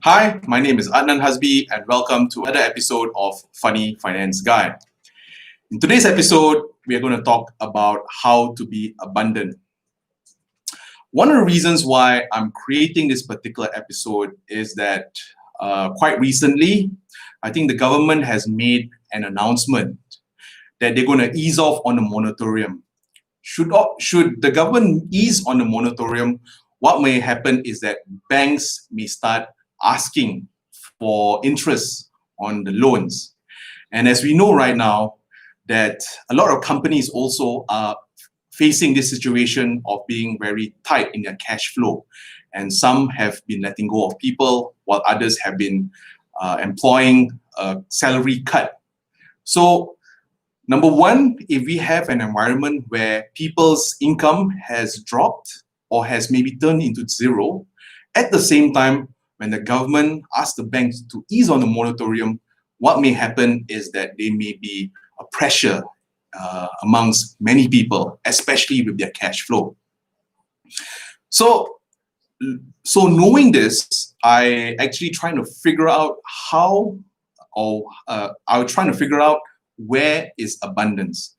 Hi, my name is Adnan Hasbi and welcome to another episode of Funny Finance Guy. In today's episode, we are going to talk about how to be abundant. One of the reasons why I'm creating this particular episode is that quite recently, I think the government has made an announcement that they're going to ease off on the moratorium. Should the government ease on the moratorium, what may happen is that banks may start asking for interest on the loans. And as we know right now, that a lot of companies also are facing this situation of being very tight in their cash flow. And some have been letting go of people, while others have been employing a salary cut. So number one, if we have an environment where people's income has dropped or has maybe turned into zero, at the same time, when the government asks the banks to ease on the moratorium, what may happen is that there may be a pressure amongst many people, especially with their cash flow. So knowing this, I actually trying to figure out I was trying to figure out where is abundance.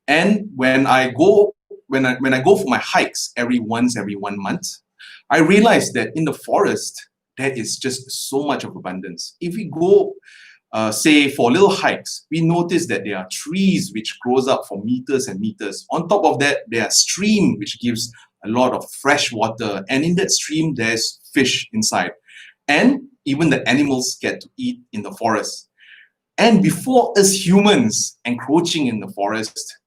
And when I go for my hikes every 1 month, I realized that in the forest, there is just so much of abundance. If we go, say, for little hikes, we notice that there are trees which grows up for meters and meters. On top of that, there are stream which gives a lot of fresh water. And in that stream, there's fish inside. And even the animals get to eat in the forest. And before us humans encroaching in the forest,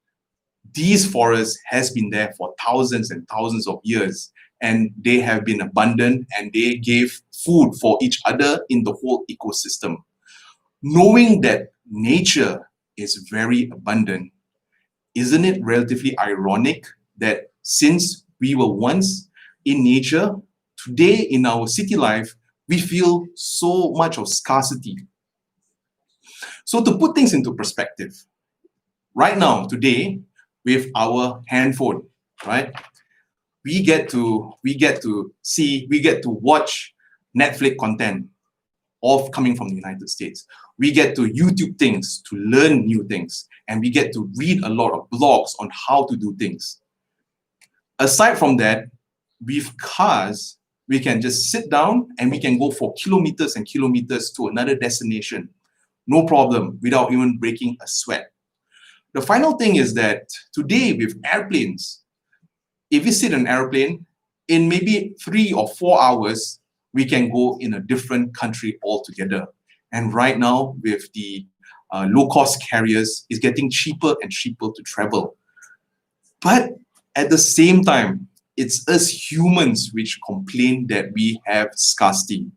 these forests has been there for thousands and thousands of years. And they have been abundant and they gave food for each other in the whole ecosystem. Knowing that nature is very abundant, isn't it relatively ironic that since we were once in nature, today in our city life, we feel so much of scarcity? So to put things into perspective, right now, today, with our handphone, right? We get to watch Netflix content coming from the United States. We get to YouTube things to learn new things, and we get to read a lot of blogs on how to do things. Aside from that, with cars, we can just sit down and we can go for kilometers and kilometers to another destination, no problem, without even breaking a sweat. The final thing is that today with airplanes, if we sit in an airplane, in maybe 3 or 4 hours, we can go in a different country altogether. And right now, with the low-cost carriers, it's getting cheaper and cheaper to travel. But at the same time, it's us humans which complain that we have scarcity.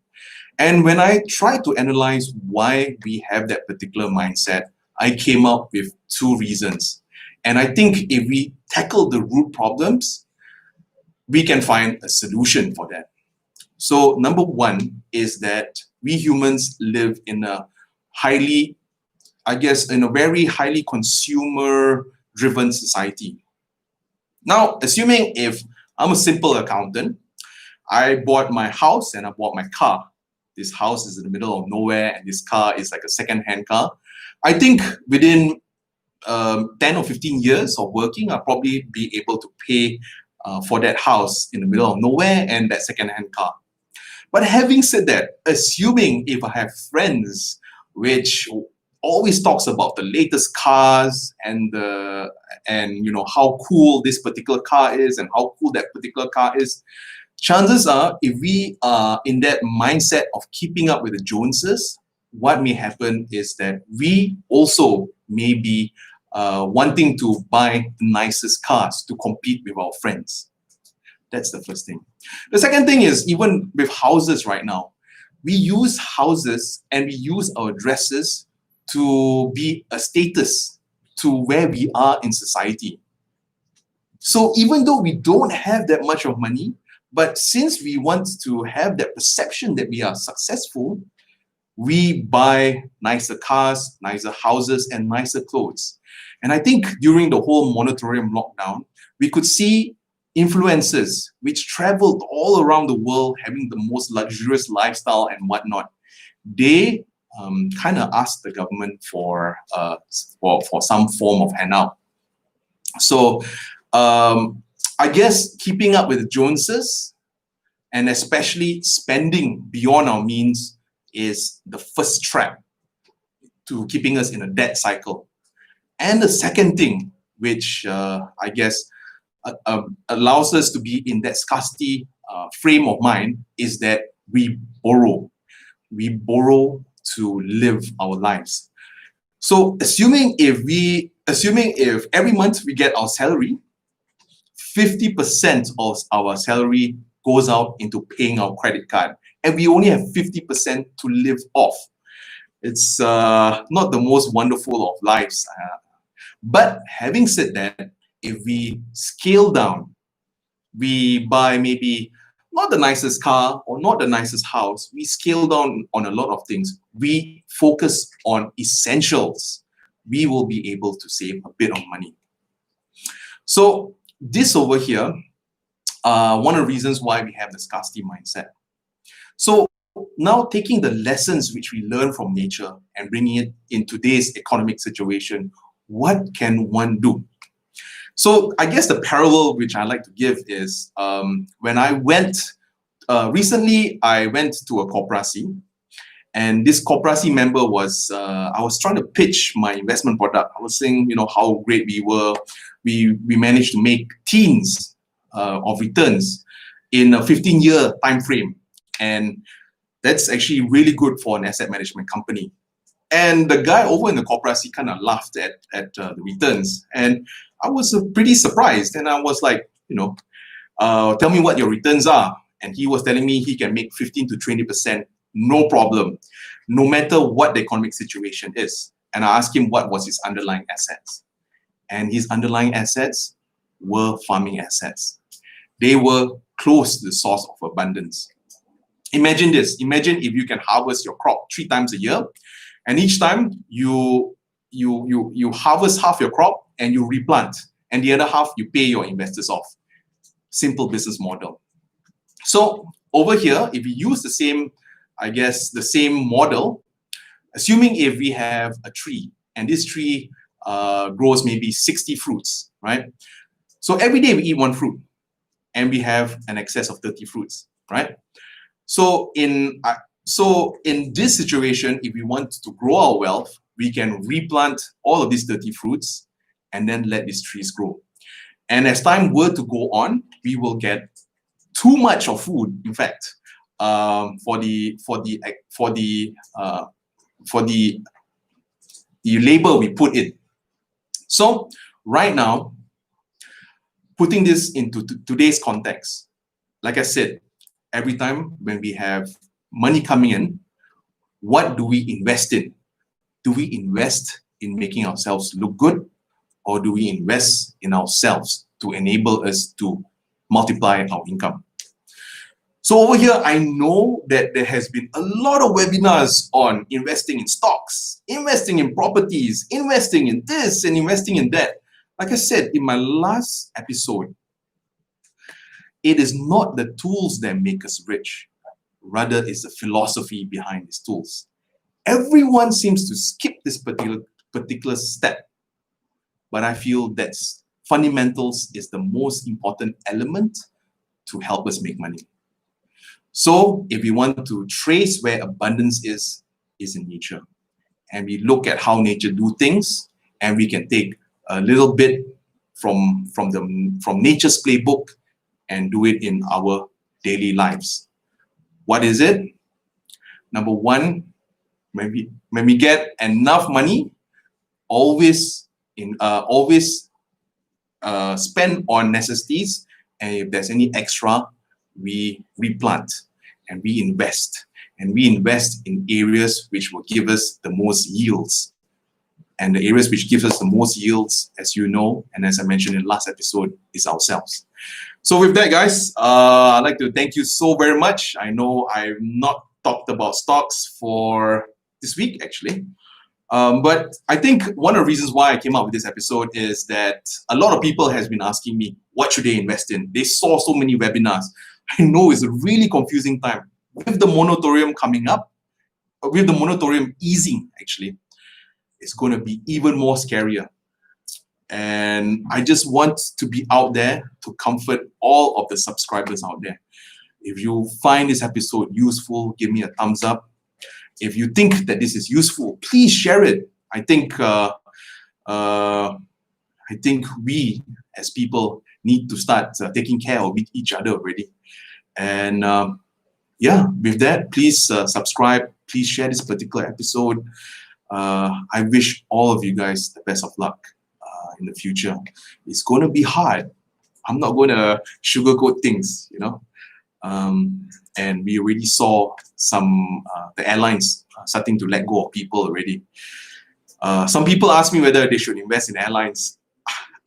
And when I try to analyze why we have that particular mindset, I came up with 2 reasons. And I think if we tackle the root problems, we can find a solution for that. So number one is that we humans live in a very highly consumer-driven society. Now, assuming if I'm a simple accountant, I bought my house and I bought my car. This house is in the middle of nowhere and this car is like a second-hand car. I think within 10 or 15 years of working, I'll probably be able to pay for that house in the middle of nowhere and that second-hand car. But having said that, assuming if I have friends which always talks about the latest cars and how cool this particular car is and how cool that particular car is, chances are if we are in that mindset of keeping up with the Joneses, what may happen is that we also may be wanting to buy the nicest cars to compete with our friends. That's the first thing. The second thing is, even with houses right now, we use houses and we use our addresses to be a status to where we are in society. So even though we don't have that much of money, but since we want to have that perception that we are successful, we buy nicer cars, nicer houses, and nicer clothes. And I think during the whole moratorium lockdown, we could see influencers which traveled all around the world having the most luxurious lifestyle and whatnot, they kind of asked the government for some form of handout. So I guess keeping up with the Joneses and especially spending beyond our means is the first trap to keeping us in a debt cycle. And the second thing, which I guess allows us to be in that scarcity frame of mind, is that we borrow. We borrow to live our lives. So assuming if every month we get our salary, 50% of our salary goes out into paying our credit card, and we only have 50% to live off. It's not the most wonderful of lives. But having said that, if we scale down, we buy maybe not the nicest car or not the nicest house, we scale down on a lot of things. We focus on essentials, we will be able to save a bit of money. So this over here, one of the reasons why we have the scarcity mindset. So now taking the lessons which we learn from nature and bringing it in today's economic situation, what can one do? So I guess the parallel which I like to give is when I went, recently I went to a Koperasi, and this Koperasi member was, I was trying to pitch my investment product. I was saying, you know, how great we were. We managed to make teens of returns in a 15-year time frame. And that's actually really good for an asset management company. And the guy over in the Koperasi kind of laughed at the returns. And I was pretty surprised. And I was like, you know, tell me what your returns are. And he was telling me he can make 15 to 20%, no problem, no matter what the economic situation is. And I asked him what was his underlying assets. And his underlying assets were farming assets. They were close to the source of abundance. Imagine this. Imagine if you can harvest your crop 3 times a year, and each time you harvest half your crop and you replant, and the other half you pay your investors off. Simple business model. So over here, if we use the same, I guess, the same model, assuming if we have a tree and this tree grows maybe 60 fruits, right? So every day we eat 1 fruit and we have an excess of 30 fruits, right? So in this situation, if we want to grow our wealth, we can replant all of these 30 fruits and then let these trees grow. And as time were to go on, we will get too much of food, in fact, for the labor we put in. So right now, putting this into today's context, like I said, every time when we have money coming in, what do we invest in? Do we invest in making ourselves look good, or do we invest in ourselves to enable us to multiply our income? So over here, I know that there has been a lot of webinars on investing in stocks, investing in properties, investing in this and investing in that. Like I said in my last episode, it is not the tools that make us rich. Rather, it's the philosophy behind these tools. Everyone seems to skip this particular step, but I feel that fundamentals is the most important element to help us make money. So if we want to trace where abundance is in nature. And we look at how nature do things, and we can take a little bit from nature's playbook and do it in our daily lives. What is it? Number one, when we get enough money, always spend on necessities, and if there's any extra, we replant and we invest. And we invest in areas which will give us the most yields. And the areas which gives us the most yields, as you know, and as I mentioned in the last episode, is ourselves. So with that, guys, I'd like to thank you so very much. I know I've not talked about stocks for this week, actually. But I think one of the reasons why I came up with this episode is that a lot of people has been asking me, what should they invest in. They saw so many webinars. I know it's a really confusing time. With the moratorium coming up, with the moratorium easing, actually, it's going to be even more scarier. And I just want to be out there to comfort all of the subscribers out there. If you find this episode useful, give me a thumbs up. If you think that this is useful, please share it. I think we as people need to start taking care of each other already. And yeah, with that, please subscribe. Please share this particular episode. I wish all of you guys the best of luck in the future. It's going to be hard. I'm not going to sugarcoat things, you know. And we already saw some the airlines starting to let go of people already. Some people ask me whether they should invest in airlines.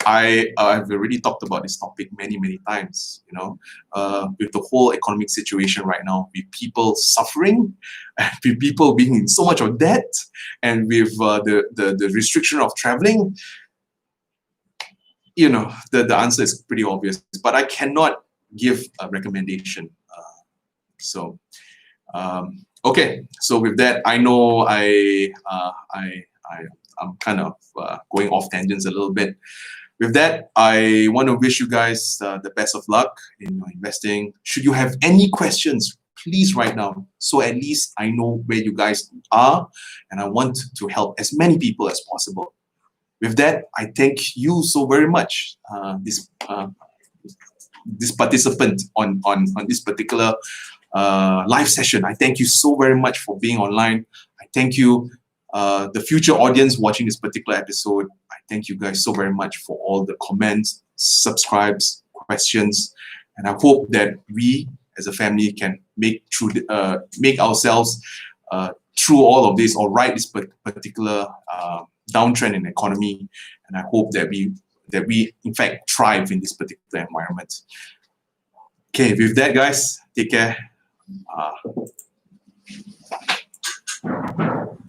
I've already talked about this topic many times, you know, with the whole economic situation right now, with people suffering, with people being in so much of debt, and with the restriction of traveling. You know, the answer is pretty obvious, but I cannot give a recommendation. Okay, so with that, I know I'm kind of going off tangents a little bit. With that, I want to wish you guys the best of luck in your investing. Should you have any questions, please write down, so at least I know where you guys are, and I want to help as many people as possible. With that, I thank you so very much, this participant on this particular live session. I thank you so very much for being online. I thank you, the future audience watching this particular episode. I thank you guys so very much for all the comments, subscribes, questions, and I hope that we as a family can make ourselves through all of this, or ride this particular downtrend in the economy. And I hope that we in fact thrive in this particular environment. Okay, with that, guys, take care.